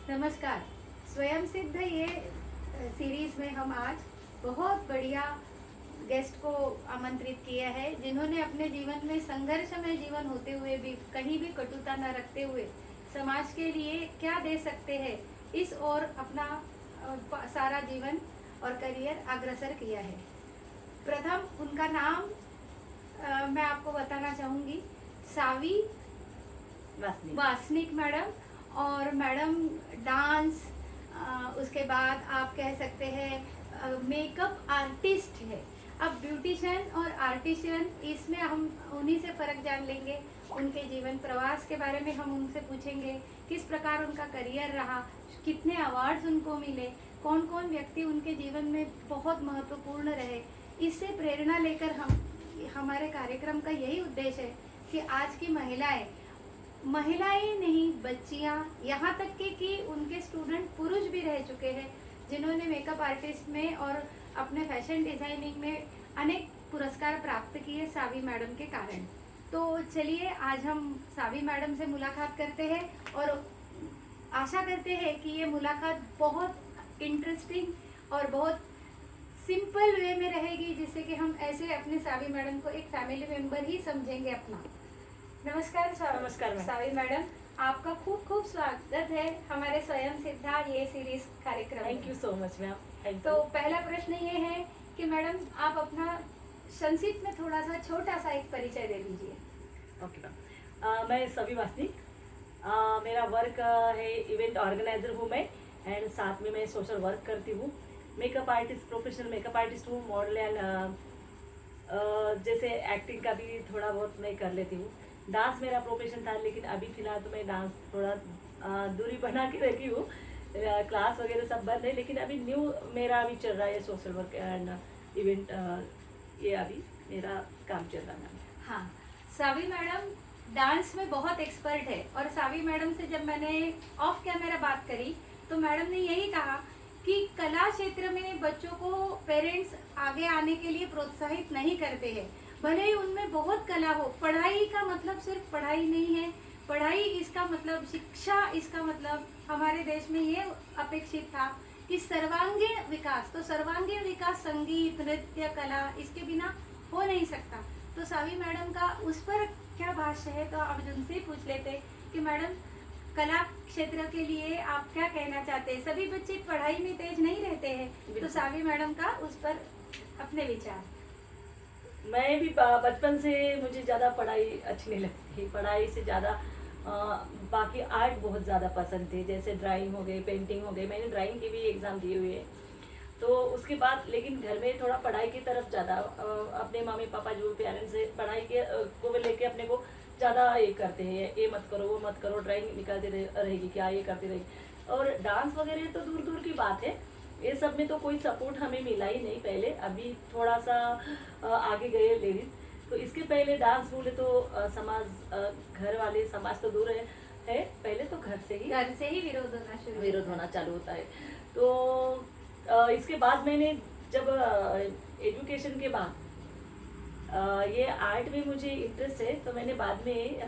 नमस्कार। स्वयं सिद्ध ये सीरीज में हम आज बहुत बढ़िया गेस्ट को आमंत्रित किया है, जिन्होंने अपने जीवन में संघर्षमय जीवन होते हुए भी कहीं भी कटुता न रखते हुए समाज के लिए क्या दे सकते हैं इस ओर अपना सारा जीवन और करियर अग्रसर किया है। प्रथम उनका नाम मैं आपको बताना चाहूँगी, सावी वासनिक मैडम। और मैडम डांस, उसके बाद आप कह सकते हैं मेकअप आर्टिस्ट है। अब ब्यूटिशियन और आर्टिशियन, इसमें हम उन्हीं से फ़र्क जान लेंगे। उनके जीवन प्रवास के बारे में हम उनसे पूछेंगे, किस प्रकार उनका करियर रहा, कितने अवार्ड्स उनको मिले, कौन कौन व्यक्ति उनके जीवन में बहुत महत्वपूर्ण रहे। इससे प्रेरणा लेकर हमारे कार्यक्रम का यही उद्देश्य है कि आज की महिलाएं नहीं, बच्चियां, यहाँ तक कि उनके स्टूडेंट पुरुष भी रह चुके हैं, जिन्होंने मेकअप आर्टिस्ट में और अपने फैशन डिजाइनिंग में अनेक पुरस्कार प्राप्त किए सावी मैडम के कारण। तो चलिए आज हम सावी मैडम से मुलाकात करते हैं और आशा करते हैं कि ये मुलाकात बहुत इंटरेस्टिंग और बहुत सिंपल वे में रहेगी, जिससे कि हम ऐसे अपने सावी मैडम को एक फैमिली मेंबर ही समझेंगे अपना। नमस्कार सावी मैडम, आपका खूब खूब स्वागत है हमारे स्वयं सिद्धा ये सीरीज कार्यक्रम। Thank you so much ma'am. तो पहला प्रश्न ये है कि मैडम आप अपना संक्षिप्त में थोड़ा सा छोटा सा एक परिचय दे दीजिए। ओके मैम, मैं सवी वासनिक, मेरा वर्क है इवेंट ऑर्गेनाइजर हूँ मैं, एंड साथ में मैं सोशल वर्क करती हूँ। Makeup artist, professional makeup artist हूँ, मॉडल एंड जैसे एक्टिंग का भी थोड़ा बहुत मैं कर लेती हूँ। डांस मेरा प्रोफेशन था, लेकिन अभी फिलहाल तो मैं डांस थोड़ा दूरी बना के रखी हूँ, क्लास वगैरह सब बंद है। लेकिन अभी न्यू मेरा अभी चल रहा है सोशल वर्क एंड इवेंट, ये अभी मेरा काम चल रहा है। हाँ, सावी मैडम डांस में बहुत एक्सपर्ट है। और सावी मैडम से जब मैंने ऑफ कैमरा बात करी तो मैडम ने यही कहा कि कला क्षेत्र में बच्चों को पेरेंट्स आगे आने के लिए प्रोत्साहित नहीं करते हैं, भले ही उनमें बहुत कला हो। पढ़ाई का मतलब सिर्फ पढ़ाई नहीं है, पढ़ाई इसका मतलब शिक्षा, इसका मतलब हमारे देश में ये अपेक्षित था कि सर्वांगीण विकास। तो सर्वांगीण विकास संगीत, नृत्य, कला, इसके बिना हो नहीं सकता। तो सावी मैडम का उस पर क्या भाष्य है, तो अब उनसे पूछ लेते कि मैडम कला क्षेत्र के लिए आप क्या कहना चाहते हैं। सभी बच्चे पढ़ाई में तेज नहीं रहते हैं, तो सावी मैडम का उस पर अपने विचार। मैं भी बचपन से मुझे ज़्यादा पढ़ाई अच्छी नहीं लगती, पढ़ाई से ज़्यादा बाकी आर्ट बहुत ज़्यादा पसंद थे, जैसे ड्राइंग हो गई, पेंटिंग हो गई। मैंने ड्राइंग की भी एग्ज़ाम दिए हुए हैं। तो उसके बाद लेकिन घर में थोड़ा पढ़ाई की तरफ ज़्यादा, अपने मम्मी पापा जो पेरेंट्स से पढ़ाई के को लेके अपने को ज़्यादा ये करते हैं, ये मत करो वो मत करो, ड्राइंग निकालती रहेगी क्या, ये करती रहेगी। और डांस वगैरह तो दूर दूर की बात है, ये सब में तो कोई सपोर्ट हमें मिला ही नहीं पहले। अभी थोड़ा सा आगे गए लेडीज। तो इसके पहले डांस बोले तो समाज, घर वाले समाज तो दूर है पहले तो घर से ही विरोध होना चालू होता है। तो इसके बाद मैंने जब एजुकेशन के बाद ये आर्ट में मुझे इंटरेस्ट है, तो मैंने बाद में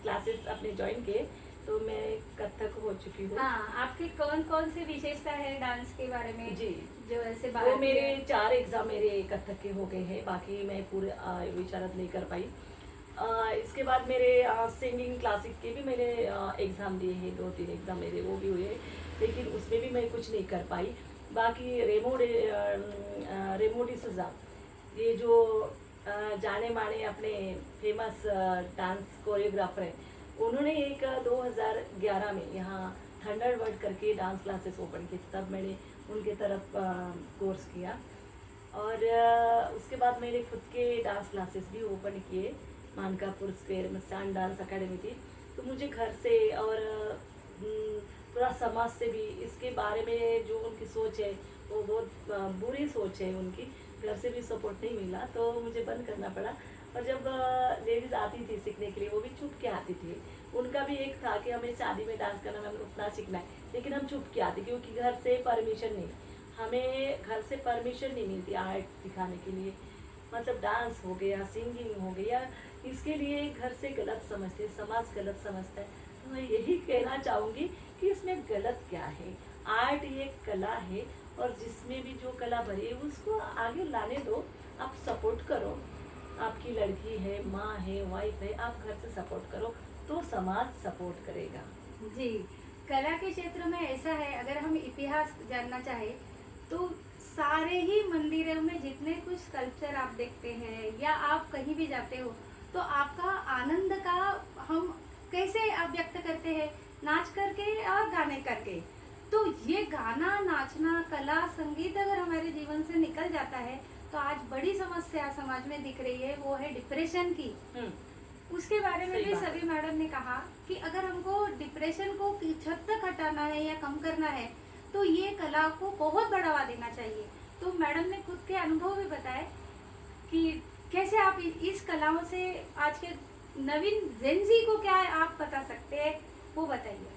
क्लासेस अपने ज्वाइन किए, तो मैं कथक हो चुकी हूँ। हाँ, आपकी कौन कौन सी विशेषता है डांस के बारे में जी, जो ऐसे वो मेरे 4 एग्जाम मेरे कथक के हो गए हैं, बाकी मैं पूरे विशारद नहीं कर पाई। इसके बाद मेरे सिंगिंग क्लासिक के भी मैंने एग्ज़ाम दिए हैं, 2-3 एग्ज़ाम मेरे वो भी हुए, लेकिन उसमें भी मैं कुछ नहीं कर पाई। बाकी रेमो डिसूजा, ये जो जाने माने अपने फेमस डांस कोरियोग्राफर हैं, उन्होंने एक 2011 में यहाँ थंडरबर्ड करके डांस क्लासेस ओपन की, तब मैंने उनके तरफ कोर्स किया। और उसके बाद मैंने खुद के डांस क्लासेस भी ओपन किए, मानकापुर स्क्वायर में सान डांस अकेडमी थी। तो मुझे घर से और थोड़ा समाज से भी इसके बारे में जो उनकी सोच है वो बहुत बुरी सोच है उनकी, घर से भी सपोर्ट नहीं मिला, तो मुझे बंद करना पड़ा। और जब लेडीज आती थी सीखने के लिए, वो भी चुप के आती थी। उनका भी एक था कि हमें शादी में डांस करना है, हमें उतना सीखना है, लेकिन हम चुप के आते क्योंकि घर से परमिशन नहीं, हमें घर से परमिशन नहीं मिलती आर्ट दिखाने के लिए। मतलब डांस हो गया, सिंगिंग हो गया, इसके लिए घर से गलत समझते, समाज गलत समझता है। मैं यही कहना चाहूँगी कि इसमें गलत क्या है। आर्ट ये कला है और जिसमें भी जो कला भरी है उसको आगे लाने दो, आप सपोर्ट करो। आपकी लड़की है, माँ है, वाइफ है, आप घर से सपोर्ट करो तो समाज सपोर्ट करेगा। जी, कला के क्षेत्र में ऐसा है, अगर हम इतिहास जानना चाहे तो सारे ही मंदिरों में जितने कुछ स्कल्पचर आप देखते हैं या आप कहीं भी जाते हो तो आपका आनंद का हम कैसे आप व्यक्त करते हैं, नाच करके और गाने करके। तो ये गाना, नाचना, कला, संगीत अगर हमारे जीवन से निकल जाता है तो आज बड़ी समस्या समाज में दिख रही है, वो है डिप्रेशन की। उसके बारे में सही भी बात है। सभी मैडम ने कहा कि अगर हमको डिप्रेशन को छत तक हटाना है या कम करना है तो ये कला को बहुत बढ़ावा देना चाहिए। तो मैडम ने खुद के अनुभव भी बताए कि कैसे आप इस कलाओं से आज के नवीन जेनजी को क्या आप बता सकते हैं, वो बताइए।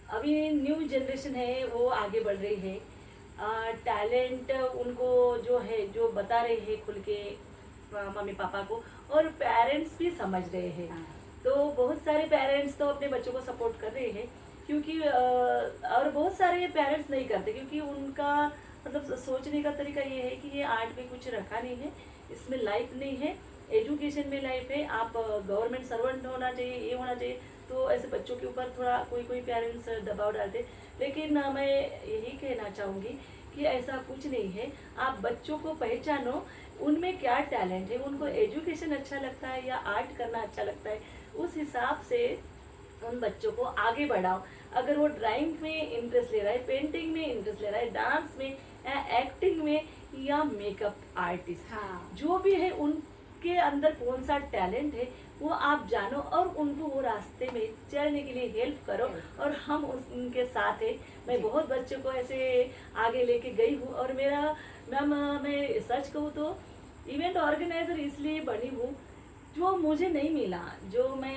अभी न्यू जनरेशन है वो आगे बढ़ रही है, टैलेंट उनको जो है जो बता रहे हैं खुल के मम्मी पापा को, और पेरेंट्स भी समझ रहे हैं। तो बहुत सारे पेरेंट्स तो अपने बच्चों को सपोर्ट कर रहे हैं, क्योंकि और बहुत सारे पेरेंट्स नहीं करते, क्योंकि उनका मतलब सोचने का तरीका ये है कि ये आर्ट में कुछ रखा नहीं है, इसमें लाइफ नहीं है, एजुकेशन में लाइफ है, आप गवर्नमेंट सर्वेंट होना चाहिए, ये होना चाहिए। तो ऐसे बच्चों के ऊपर थोड़ा कोई पेरेंट्स दबाव डालते। लेकिन मैं यही कहना चाहूँगी कि ऐसा कुछ नहीं है। आप बच्चों को पहचानो, उनमें क्या टैलेंट है, उनको एजुकेशन अच्छा लगता है या आर्ट करना अच्छा लगता है, उस हिसाब से उन बच्चों को आगे बढ़ाओ। अगर वो ड्राइंग में इंटरेस्ट ले रहा है, पेंटिंग में इंटरेस्ट ले रहा है, डांस में या एक्टिंग में या मेकअप आर्टिस्ट, जो भी है उनके अंदर कौन सा टैलेंट है वो आप जानो और उनको वो रास्ते में चलने के लिए हेल्प करो, और हम उनके साथ हैं। मैं बहुत बच्चों को ऐसे आगे लेके गई हूँ, और मेरा मैम मैं सच कहूँ तो इवेंट ऑर्गेनाइजर इसलिए बनी हूँ, जो मुझे नहीं मिला, जो मैं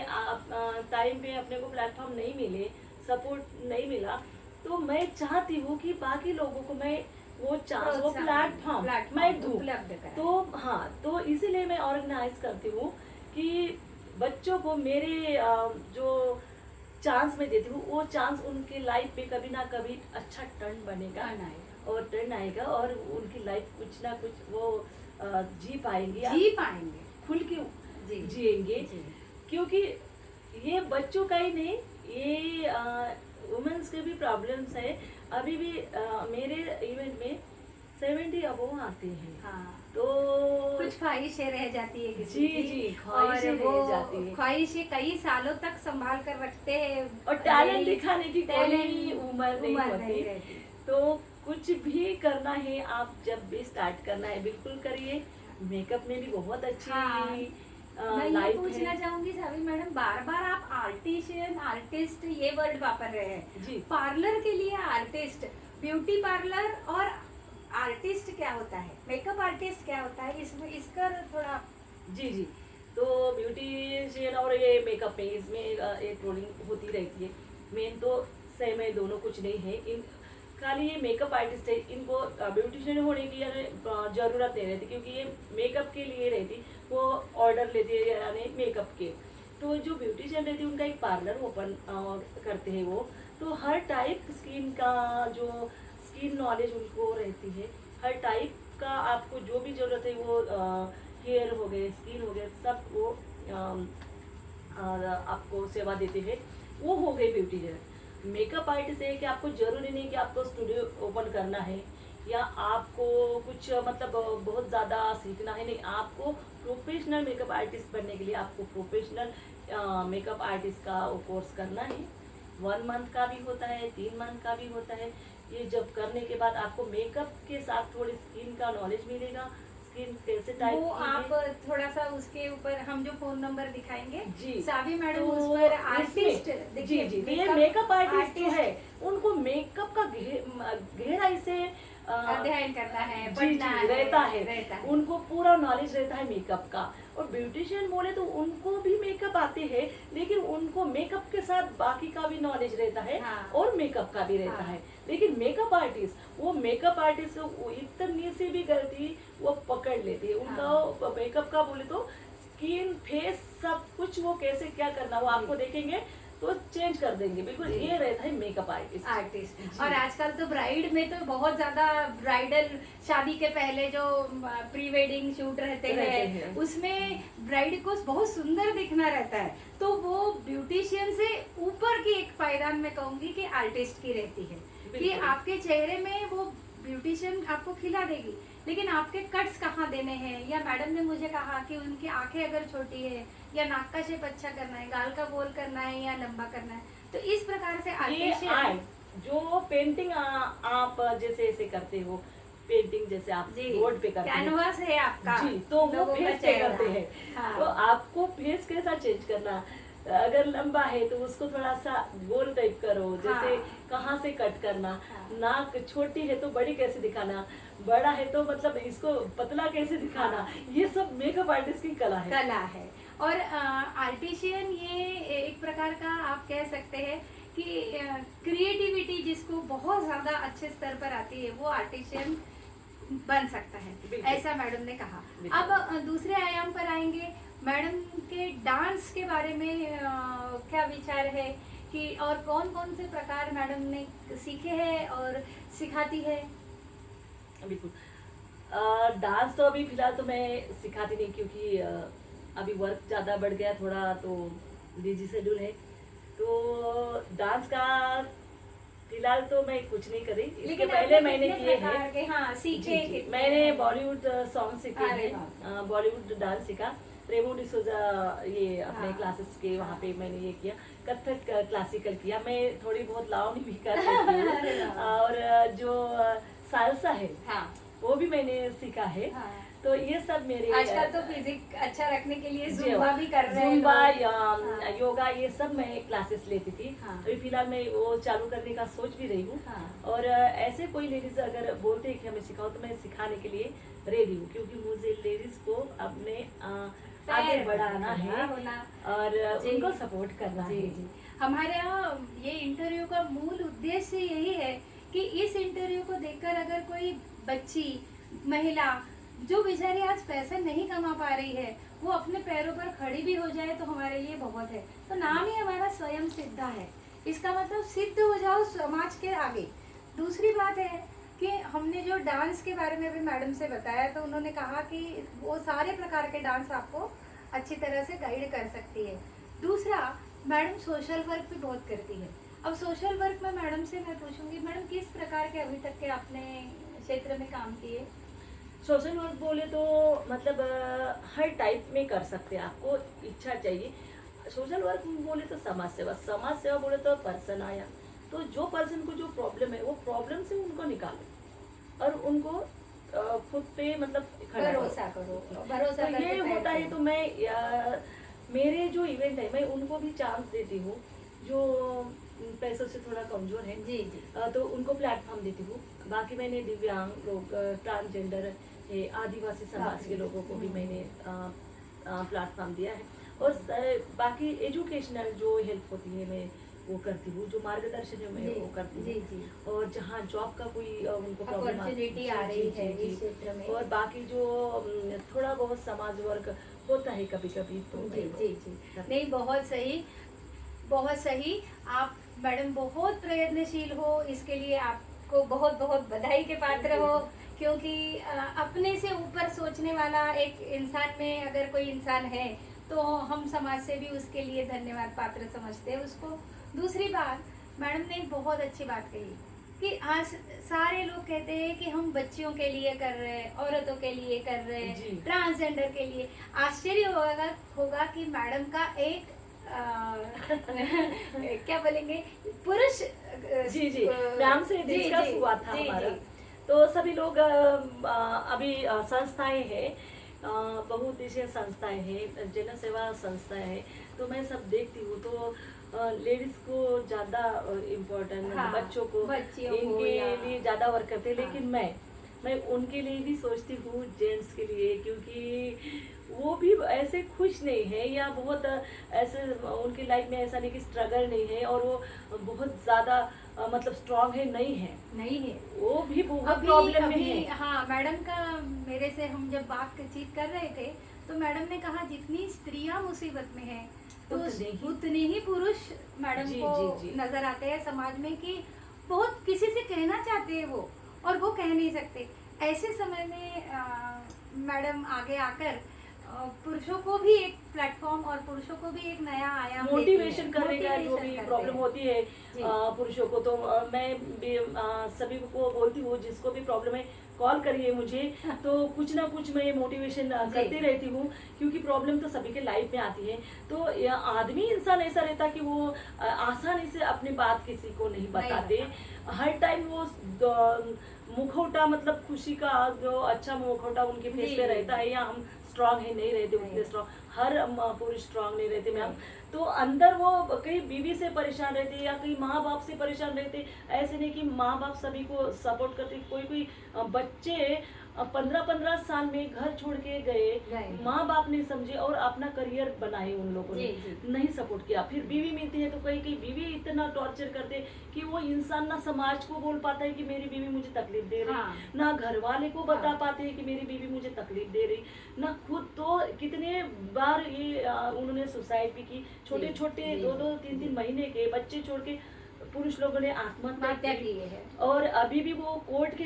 टाइम पे अपने को प्लेटफॉर्म नहीं मिले, सपोर्ट नहीं मिला, तो मैं चाहती हूँ कि बाकी लोगों को मैं वो चांस, वो प्लेटफॉर्म मैं दूँ। तो हाँ, तो इसीलिए मैं ऑर्गेनाइज करती हूँ कि बच्चों को मेरे जो चांस मैं देती हूँ, वो चांस उनके लाइफ में कभी ना कभी अच्छा टर्न बनेगा और टर्न आएगा, और उनकी लाइफ कुछ ना कुछ वो जी पाएंगे, खुल के जिएंगे। क्योंकि ये बच्चों का ही नहीं, ये वुमेन्स के भी प्रॉब्लम्स है। अभी भी मेरे इवेंट में 70 अबोव आते हैं। तो कुछ ख्वाहिशें रह जाती है किसी जी की, जी, ख्वाहिशें रह जाती है, ख्वाहिशें कई सालों तक संभाल कर रखते हैं, और टैलेंट दिखाने की कोई उम्र नहीं होती। रहती। तो कुछ भी करना है, आप जब भी स्टार्ट करना है बिल्कुल करिए। मेकअप में भी बहुत अच्छी मैं ये लाइफ पूछना है। चाहूंगी सावी मैडम, बार बार आप आर्टिशियन, आर्टिस्ट ये वर्ड वापर रहे हैं जी। पार्लर के लिए आर्टिस्ट, ब्यूटी पार्लर और आर्टिस्ट क्या होता है, मेकअप आर्टिस्ट क्या होता है, इसमें इसका थोड़ा। जी जी, तो ब्यूटीशियन और ये मेकअप में इसमें एक रोलिंग होती रहती है। मेन तो सेम है, दोनों कुछ नहीं है। इन खाली ये मेकअप आर्टिस्ट है, इनको ब्यूटिशियन होने की ज़रूरत नहीं रहती, क्योंकि ये मेकअप के लिए रहती, वो ऑर्डर लेती है यानी मेकअप के। तो जो ब्यूटिशियन रहती है उनका एक पार्लर ओपन करते हैं वो। तो हर टाइप स्किन का जो स्किन नॉलेज उनको रहती है, हर टाइप का आपको जो भी ज़रूरत है वो हेयर हो गए, स्किन हो गए, सब वो आपको सेवा देते हैं। वो हो गई ब्यूटिशियन। मेकअप आर्टिस्ट है कि आपको जरूरी नहीं कि आपको स्टूडियो ओपन करना है या आपको कुछ मतलब बहुत ज़्यादा सीखना है, नहीं। आपको प्रोफेशनल मेकअप आर्टिस्ट बनने के लिए आपको प्रोफेशनल मेकअप आर्टिस्ट का कोर्स करना है। 1 मंथ का भी होता है, 3 मंथ का भी होता है। ये जब करने के बाद आपको मेकअप के साथ थोड़ी स्किन का नॉलेज मिलेगा, स्किन कैसे टाइप वो आप थोड़ा सा उसके ऊपर हम जो फोन नंबर दिखाएंगे जी, सावी मैडम तो उस पर आर्टिस्ट जी जी, ये मेकअप आर्टिस्ट जो है उनको मेकअप का गहराई से अध्ययन करना है, जी पढ़ना जी, रहता है, है। उनको पूरा नॉलेज रहता है मेकअप का। और ब्यूटिशियन बोले तो उनको भी मेकअप आते हैं, लेकिन उनको मेकअप के साथ बाकी का भी नॉलेज रहता है और मेकअप का भी रहता है। लेकिन मेकअप आर्टिस्ट, वो मेकअप आर्टिस्ट इतनी सी भी गलती वो पकड़ लेती है। उनका मेकअप का बोले तो स्किन, फेस, सब कुछ वो कैसे क्या करना वो आपको देखेंगे तो चेंज कर देंगे बिल्कुल। जी। ये रहता है मेकअप आर्टिस्ट। आर्टिस्ट। जी। और आजकल तो ब्राइड में तो बहुत ज्यादा ब्राइडल शादी के पहले जो प्री वेडिंग शूट रहते रहते हैं हैं। उसमें ब्राइड को बहुत सुंदर दिखना रहता है, तो वो ब्यूटिशियन से ऊपर की एक पायदान में कहूंगी कि आर्टिस्ट की रहती है कि बिल्कुल। आपके चेहरे में वो ब्यूटिशियन आपको खिला देगी, लेकिन आपके कट्स कहाँ देने हैं, या मैडम ने मुझे कहा कि उनकी आंखें अगर छोटी है या नाक का शेप अच्छा करना है, गाल का गोल करना है या लंबा करना है, तो इस प्रकार से ये आर्टिशियन आए जो पेंटिंग आप जैसे ऐसे करते हो, पेंटिंग जैसे आप जी बोर्ड पे करते हो कैनवास है आपका जी, तो वो लोगों का फेस पे चेहरा। करते हैं। हाँ। तो आपको फेस कैसा चेंज करना, अगर लंबा है तो उसको थोड़ा सा गोल टाइप करो, जैसे हाँ। कहाँ से कट करना, हाँ। नाक छोटी है तो बड़ी कैसे दिखाना, बड़ा है तो मतलब इसको पतला कैसे दिखाना, ये सब मेकअप आर्टिस्ट की कला है। कला है। और आर्टिशियन ये एक प्रकार का आप कह सकते हैं कि क्रिएटिविटी जिसको बहुत ज्यादा अच्छे स्तर पर आती है वो आर्टिशियन बन सकता है, बिल्कुल। ऐसा मैडम ने कहा। बिल्कुल। अब दूसरे आयाम पर आएंगे, मैडम के डांस के बारे में क्या विचार है कि और कौन कौन से प्रकार मैडम ने सीखे हैं और सिखाती है? बिल्कुल। डांस तो अभी फिलहाल तो मैं सिखाती नहीं, क्योंकि अभी वर्क ज़्यादा बढ़ गया थोड़ा, तो बिजी शेड्यूल है, तो डांस का फिलहाल तो मैं कुछ नहीं करी। इसके लेकिन पहले आपने मैंने कितने किए प्रकार हैं। के, हाँ, सीखे जी, जी। कितने? मैंने बॉलीवुड सॉन्ग सीखे अरे हैं, बॉलीवुड डांस सीखा, रेमो डिसोजा ये अपने हाँ। क्लासेस के वहाँ पे मैंने ये किया, कथक क्लासिकल किया, मैं थोड़ी बहुत लावनी भी कर लेती अरे हूँ, वाह। और जो सालसा है हाँ। वो भी मैंने सीखा है। हाँ। तो ये सब मेरे आजकल तो फिजिक अच्छा रखने के लिए जी, जुम्बा भी कर रहे हैं जुम्बा लोग। या हाँ। योगा ये सब मैं क्लासेस लेती थी। हाँ। अभी फिलहाल मैं वो चालू करने का सोच भी रही हूँ। हाँ। और ऐसे कोई लेडीज अगर बोलते हैं कि हमें सिखाओ, तो मैं सिखाने के लिए रेडी हूँ, क्योंकि मुझे लेडीज को अपने आगे पैर बढ़ाना है होना। और जी। उनको सपोर्ट करना जी है। जी। हमारे यहाँ ये इंटरव्यू का मूल उद्देश्य यही है कि इस इंटरव्यू को देखकर अगर कोई बच्ची, महिला जो बेचारी आज पैसे नहीं कमा पा रही है, वो अपने पैरों पर खड़ी भी हो जाए तो हमारे लिए बहुत है। तो नाम ही हमारा स्वयं सिद्धा है, इसका मतलब सिद्ध हो जाओ समाज के आगे। दूसरी बात है कि हमने जो डांस के बारे में भी मैडम से बताया, तो उन्होंने कहा कि वो सारे प्रकार के डांस आपको अच्छी तरह से गाइड कर सकती है। दूसरा, मैडम सोशल वर्क भी बहुत करती है। अब सोशल वर्क में मैडम से मैं पूछूंगी, मैडम किस प्रकार के अभी तक के आपने क्षेत्र में काम किए? सोशल वर्क बोले तो मतलब हर टाइप में कर सकते हैं, आपको इच्छा चाहिए। सोशल वर्क बोले तो समाज सेवा, समाज सेवा बोले तो पर्सन आया, तो जो पर्सन को जो प्रॉब्लम है वो प्रॉब्लम से उनको निकालो और उनको खुद पे मतलब खड़ा करो। भरोसा करो, भरोसा तो करके ये पैर होता है। करो। तो मैं मेरे जो इवेंट है मैं उनको भी चांस देती हूँ, जो पैसों से थोड़ा कमजोर है, जी जी। तो उनको प्लेटफॉर्म देती हूँ। बाकी मैंने दिव्यांग लोग, ट्रांसजेंडर, आदिवासी समाज के लोगों को भी मैंने प्लेटफॉर्म दिया है। और बाकी एजुकेशनल जो हेल्प होती है मैं वो करती हूँ, जो मार्गदर्शन है मैं जी, वो करती जी, हूँ। जी। और जहाँ जॉब का कोई उनको प्रॉब्लम अपॉर्चुनिटी आ रही है इस क्षेत्र में। और बाकी जो थोड़ा बहुत समाज वर्क होता है कभी कभी, तो जी मैं वो जी जी। करती नहीं, बहुत सही, बहुत सही। आप मैडम बहुत प्रयत्नशील हो, इसके लिए आपको बहुत बहुत बधाई के पात्र हो, क्योंकि अपने से ऊपर सोचने वाला एक इंसान में अगर कोई इंसान है तो हम समाज से भी उसके लिए धन्यवाद पात्र समझते हैं उसको। दूसरी बात, मैडम ने एक बहुत अच्छी बात कही कि आज सारे लोग कहते हैं कि हम बच्चियों के लिए कर रहे हैं, औरतों के लिए कर रहे जी। हैं, ट्रांसजेंडर के लिए। आश्चर्य होगा कि मैडम का एक क्या बोलेंगे, पुरुष जी जी मैम से जी, डिस्कस जी, हुआ था जी, हमारा। जी। तो सभी लोग अभी संस्थाएं हैं, बहुउद्देशीय संस्थाएं हैं, जन सेवा संस्थाएं हैं, तो मैं सब देखती हूँ। तो लेडीज को ज़्यादा इम्पोर्टेंट, हाँ, बच्चों को बच्चियों को इनके या- लिए ज़्यादा वर्क करते हैं। हाँ। लेकिन मैं उनके लिए भी सोचती हूँ, जेंट्स के लिए, क्योंकि वो भी ऐसे खुश नहीं है, या बहुत ऐसे उनकी लाइफ में ऐसा नहीं कि स्ट्रगल नहीं है, और वो बहुत ज़्यादा मतलब स्ट्रांग है नहीं है, नहीं है। वो भी बहुत अभी प्रॉब्लम में अभी है। हाँ, मैडम का मेरे से हम जब बातचीत कर रहे थे तो मैडम ने कहा जितनी स्त्रियां मुसीबत में हैं तो उतने ही पुरुष मैडम जी, को जी, जी। नजर आते हैं समाज में कि बहुत किसी से कहना चाहते हैं वो, और वो कह नहीं सकते। ऐसे समय में मैडम आगे आकर पुरुषों को भी एक प्लेटफॉर्म और पुरुषों को भी एक नया आयाम देती है, मोटिवेशन करने का जो मोटिवेशन भी करते प्रॉब्लम हैं। होती है जी। पुरुषों को, तो मैं भी सभी को बोलती हूँ जिसको भी प्रॉब्लम है कॉल करिए मुझे, तो कुछ ना कुछ मैं मोटिवेशन करती रहती हूँ, क्योंकि प्रॉब्लम तो सभी के लाइफ में आती है। तो आदमी इंसान ऐसा रहता कि वो आसानी से अपनी बात किसी को नहीं बताते। हर टाइम वो मुखौटा, मतलब खुशी का जो अच्छा मुखौटा उनके फेस जी। पे रहता है, या हम स्ट्रांग है, नहीं रहते नहीं। उतने स्ट्रांग, हर पुरुष स्ट्रांग नहीं रहते मैम। नहीं। तो अंदर वो कहीं बीवी से परेशान रहते या कहीं माँ बाप से परेशान रहते। ऐसे नहीं कि माँ बाप सभी को सपोर्ट करते, कोई कोई बच्चे 15-15 साल में घर छोड़ के गए, माँ बाप नहीं समझे और अपना करियर बनाए उन लोगों ने, जी। नहीं सपोर्ट किया। फिर बीवी मिलती है तो कहीं कहीं बीवी इतना टॉर्चर करते कि वो इंसान ना समाज को बोल पाता है कि मेरी बीवी मुझे तकलीफ दे रही, हाँ। ना घर वाले को बता हाँ। पाते हैं कि मेरी बीवी मुझे तकलीफ दे रही, ना खुद। तो कितने बार ये उन्होंने सुसाइड भी की, छोटे छोटे जी। 2-2, 3-3 महीने के बच्चे छोड़ के पुरुष लोगों ने आत्महत्या की की। है। और अभी भी वो कोर्ट के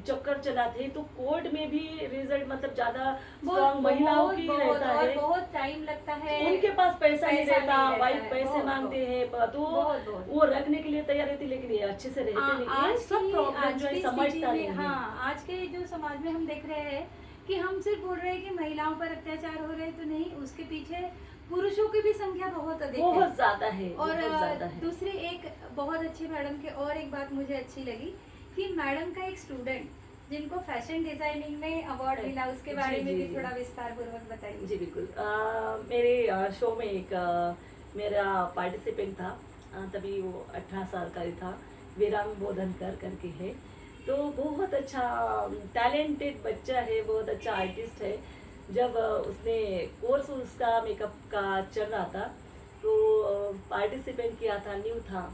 चक्कर चलाते, तो कोर्ट में भी रिजल्ट मतलब ज्यादा स्ट्रांग महिलाओं की रहता है, बहुत टाइम लगता है, उनके पास पैसा नहीं रहता, वाइफ है। पैसे मांगते हैं, तो बहुत। वो रखने के लिए तैयार रहती, लेकिन ये अच्छे से रहते नहीं। ये सब प्रॉब्लम जो है समझता नहीं है। हाँ, आज के जो समाज में हम देख रहे हैं कि हम सिर्फ बोल रहे हैं कि महिलाओं पर अत्याचार हो रहे हैं, तो नहीं, उसके पीछे पुरुषों की भी संख्या बहुत अधिक है, बहुत ज्यादा है, और बहुत ज्यादा है। दूसरी एक बहुत अच्छी मैडम के और एक बात मुझे अच्छी लगी कि मैडम का एक स्टूडेंट जिनको फैशन डिजाइनिंग में अवार्ड मिला, उसके बारे जी, में जी, भी जी। थोड़ा विस्तार पूर्वक बताइए। जी बिल्कुल। मेरे शो में एक मेरा पार्टिसिपेंट था, तभी वो 18 साल का ही था, वीरांग बोधनकर करके है। तो बहुत अच्छा टैलेंटेड बच्चा है, बहुत अच्छा आर्टिस्ट है। जब उसने कोर्स उसका मेकअप का चल रहा था, तो पार्टिसिपेंट किया था, न्यू था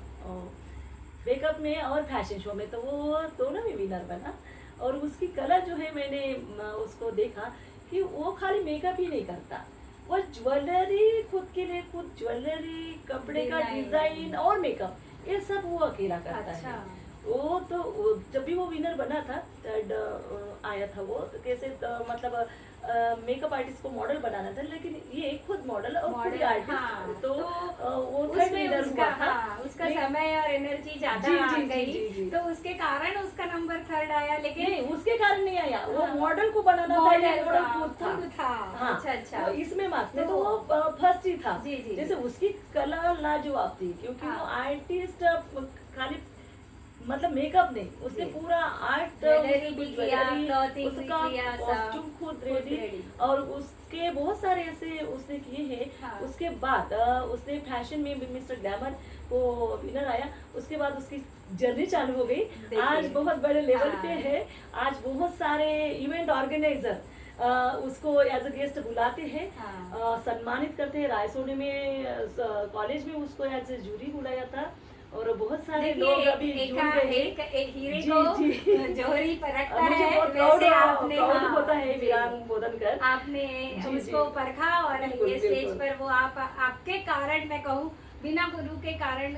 मेकअप में और फैशन शो में, तो वो दोनों में विनर बना। और उसकी कला जो है, मैंने उसको देखा कि वो खाली मेकअप ही नहीं करता, वो ज्वेलरी, खुद के लिए खुद ज्वेलरी, कपड़े का डिजाइन और मेकअप, ये सब वो अकेला करता है। तो जब भी वो विनर बना था, थर्ड आया था वो, तो कैसे मतलब मेकअप आर्टिस्ट को मॉडल बनाना था, लेकिन ये खुद मॉडल और खुद आर्टिस्ट, हाँ, तो वो थर्ड विनर हुआ था। उसका समय और एनर्जी ज्यादा आ गई, तो उसके कारण उसका नंबर थर्ड आया। लेकिन नहीं, उसके कारण नहीं आया, वो मॉडल को बनाना था, ये मॉडल खुद था। हाँ, अच्छा। इसमें मार्क्स में तो वो फर्स्ट ही था। जैसे उसकी कला लाजवाब थी, क्योंकि वो आर्टिस्ट खाली मतलब मेकअप नहीं, उसने पूरा आर्ट, उसका कॉस्ट्यूम खुद रेडी, और उसके बहुत सारे ऐसे उसने किए हैं। हाँ। उसके बाद उसने फैशन में भी मिस्टर ग्लैमर वो विनर आया। उसके बाद उसकी जर्नी चालू हो गई, आज बहुत बड़े लेवल पे है। आज बहुत सारे इवेंट ऑर्गेनाइजर उसको एज अ गेस्ट बुलाते हैं, सम्मानित करते हैं। रायसोनी में कॉलेज में उसको एज ए जूरी बुलाया था, और बहुत सारे लोग अभी जुड़ गए हैं। एक हीरे को जोहरी परखता है, वैसे आपने होता है वीरांग बोधनकर, आपने उसको परखा, और ये स्टेज पर वो आपके कारण, मैं कहूँ बिना गुरु के कारण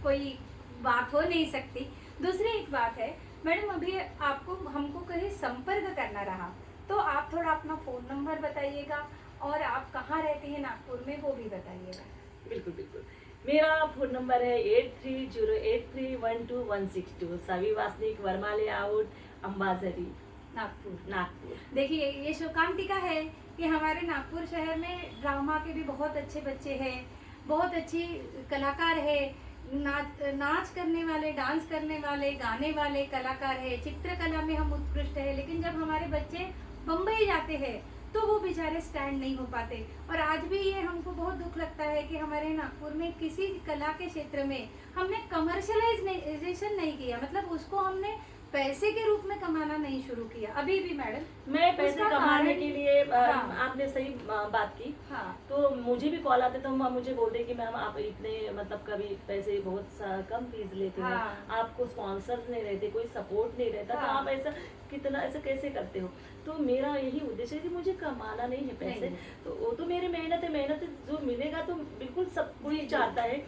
कोई बात हो नहीं सकती। दूसरी एक बात है मैडम, अभी आपको हमको कहीं संपर्क करना रहा, तो आप थोड़ा अपना फोन नंबर बताइएगा, और आप कहाँ रहती हैं नागपुर में, वो भी बताइएगा। बिल्कुल बिल्कुल, मेरा फोन नंबर है 8308312162, सवी वासनिक, वर्माले आउट, अंबाजरी, नागपुर। देखिए, ये शोकांतिका है कि हमारे नागपुर शहर में ड्रामा के भी बहुत अच्छे बच्चे हैं, बहुत अच्छी कलाकार है, नाच करने वाले, डांस करने वाले, गाने वाले कलाकार है, चित्रकला में हम उत्कृष्ट है। लेकिन जब हमारे बच्चे बम्बई जाते हैं तो वो बेचारे स्टैंड नहीं हो पाते। और आज भी ये हमको बहुत दुख लगता है कि हमारे नागपुर में किसी कला के क्षेत्र में हमने कमर्शलाइजेशन नहीं किया, मतलब उसको हमने पैसे के रूप में कमाना नहीं शुरू किया अभी भी मैडम? मैं पैसे उसका कमाने कारण- के लिए हाँ। आपने सही बात की। हाँ तो मुझे भी कॉल आते तो हम मुझे बोलते कि मैम आप इतने मतलब कभी पैसे बहुत कम फीस लेते हो, हाँ। आपको स्पॉन्सर नहीं रहते, कोई सपोर्ट नहीं रहता, तो हाँ। आप ऐसा कितना ऐसा कैसे करते हो? तो मेरा यही उद्देश्य है कि मुझे कमाना नहीं है पैसे, नहीं। तो वो तो मेरी मेहनत है, मेहनत जो मिलेगा तो बिल्कुल सब कोई जी। चाहता है।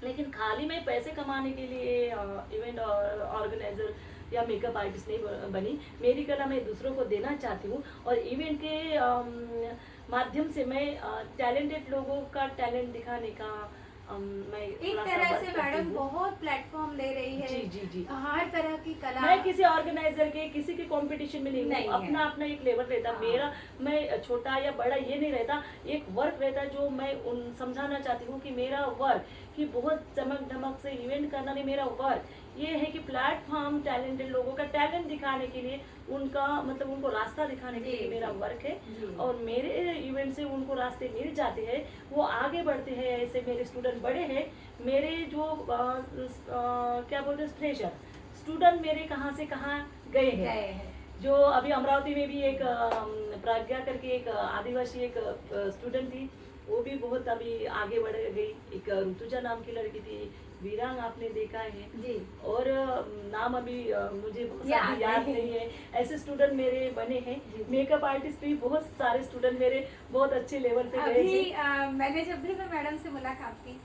लेकिन खाली मैं पैसे कमाने के लिए इवेंट ऑर्गेनाइजर या मेकअप आर्टिस्ट नहीं बनी। मेरी कला मैं दूसरों को देना चाहती हूँ और इवेंट के माध्यम से मैं टैलेंटेड लोगों का टैलेंट दिखाने का मैं एक थोड़ा सा तरह वर्क से करती मैडम हूँ। बहुत प्लेटफॉर्म दे रही है। जी जी जी। हर तरह की कला। मैं किसी ऑर्गेनाइजर के किसी के कंपटीशन में नहीं नहीं हूँ, है। अपना अपना एक लेवल रहता हाँ। मेरा। मैं छोटा या बड़ा ये नहीं रहता, एक वर्क रहता जो मैं उन समझाना चाहती हूँ कि मेरा वर्क कि बहुत चमक धमक से इवेंट करना नहीं, मेरा वर्क ये है कि प्लेटफॉर्म टैलेंटेड लोगों का टैलेंट दिखाने के लिए, उनका मतलब उनको रास्ता दिखाने के जी, लिए मेरा जी। वर्क है। जी। और मेरे इवेंट से उनको रास्ते मिल जाते हैं, वो आगे बढ़ते हैं। ऐसे मेरे स्टूडेंट बड़े हैं, मेरे जो क्या बोलते हैं फ्रेशर स्टूडेंट मेरे कहाँ से कहाँ गए हैं। गए हैं। जो अभी अमरावती में भी एक प्राज्ञा करके एक आदिवासी एक स्टूडेंट थी, वो भी बहुत अभी आगे बढ़ गई। एक ऋतुजा नाम की लड़की थी, वीरांग आपने देखा है। जी। और नाम अभी मुझे याद याद नहीं। नहीं है। ऐसे स्टूडेंट मेरे बने हैं। जी। मेकअप आर्टिस्ट भी बहुत सारे स्टूडेंट मेरे बहुत अच्छे लेवल पे गए अभी थे। मैंने जब भी मैं मैडम से मुलाकात की,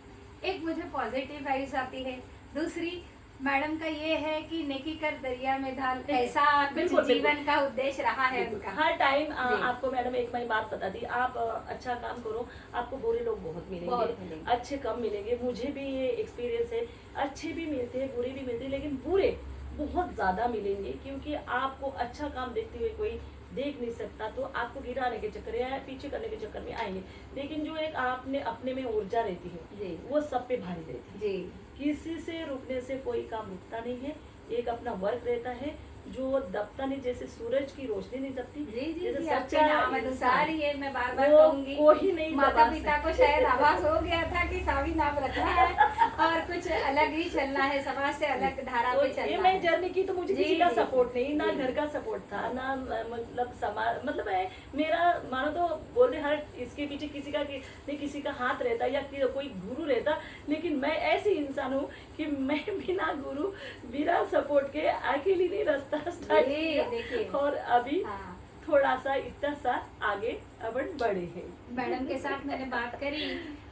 एक मुझे पॉजिटिव वाइब्स आती है। दूसरी मैडम का ये है कि नेकी कर दरिया में डाल, ऐसा कुछ बिल्कुल, बिल्कुल। जीवन का उद्देश्य रहा है उनका। हर टाइम जी। आपको मैडम एक मैं बात बता दी, आप अच्छा काम करो, आपको बुरे लोग बहुत बहुत मिलेंगे, मिलेंगे। अच्छे कम मिलेंगे। मुझे भी ये एक्सपीरियंस है, अच्छे भी मिलते हैं बुरे भी मिलते हैं, लेकिन बुरे बहुत ज्यादा मिलेंगे क्योंकि आपको अच्छा काम देखते हुए कोई देख नहीं सकता, तो आपको गिराने के चक्कर या पीछे करने के चक्कर में आएंगे। लेकिन जो एक आपने अपने में ऊर्जा रहती है जी। वो सब पे भारी रहती है। जी। किसी से रुकने से कोई काम रुकता नहीं है। एक अपना वर्क रहता है जो दबता नहीं, जैसे सूरज की रोशनी नहीं दबती। जी जी जैसे जी, सच्चा आपके नाम इंसान, अनुसार ये मैं बार बार वो कहूंगी। कोई नहीं माता दबा पिता को सकता। शायद आभास हो गया था कि सावी नाम रखना है और कुछ अलग ही चलना है, समाज से अलग धारा तो पे ये चलना मैं है। जर्नी की तो मुझे जी, किसी का जी, सपोर्ट नहीं, ना जी। घर का सपोर्ट था, ना मतलब समाज मतलब मेरा मानो तो बोले हर इसके पीछे किसी का नहीं किसी का हाथ रहता या कोई गुरु रहता। लेकिन मैं ऐसी इंसान हूँ कि मैं बिना गुरु बिना सपोर्ट के अकेली नहीं रास्ता स्टार्ट जी, किया देखिए। और अभी हाँ। थोड़ा सा इतना सा आगे अब बढ़े हैं। मैडम के साथ मैंने बात करी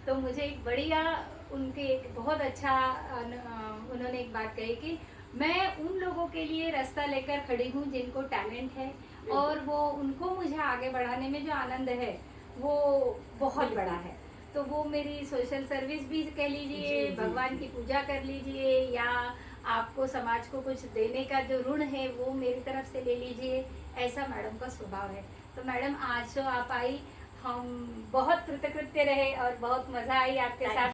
तो मुझे एक बढ़िया उनके एक बहुत अच्छा उन्होंने एक बात कही कि मैं उन लोगों के लिए रास्ता लेकर खड़ी हूँ जिनको टैलेंट है और वो उनको मुझे आगे बढ़ाने में जो आनंद है वो बहुत बिल्कुल। बड़ा है। तो वो मेरी सोशल सर्विस भी कह लीजिए, जी, जी, भगवान जी। की पूजा कर लीजिए, या आपको समाज को कुछ देने का जो ऋण है वो मेरी तरफ से ले लीजिए, ऐसा मैडम का स्वभाव है। तो मैडम आज जो आप आई, हम बहुत कृतकृत्य रहे और बहुत मजा आई आपके Thank साथ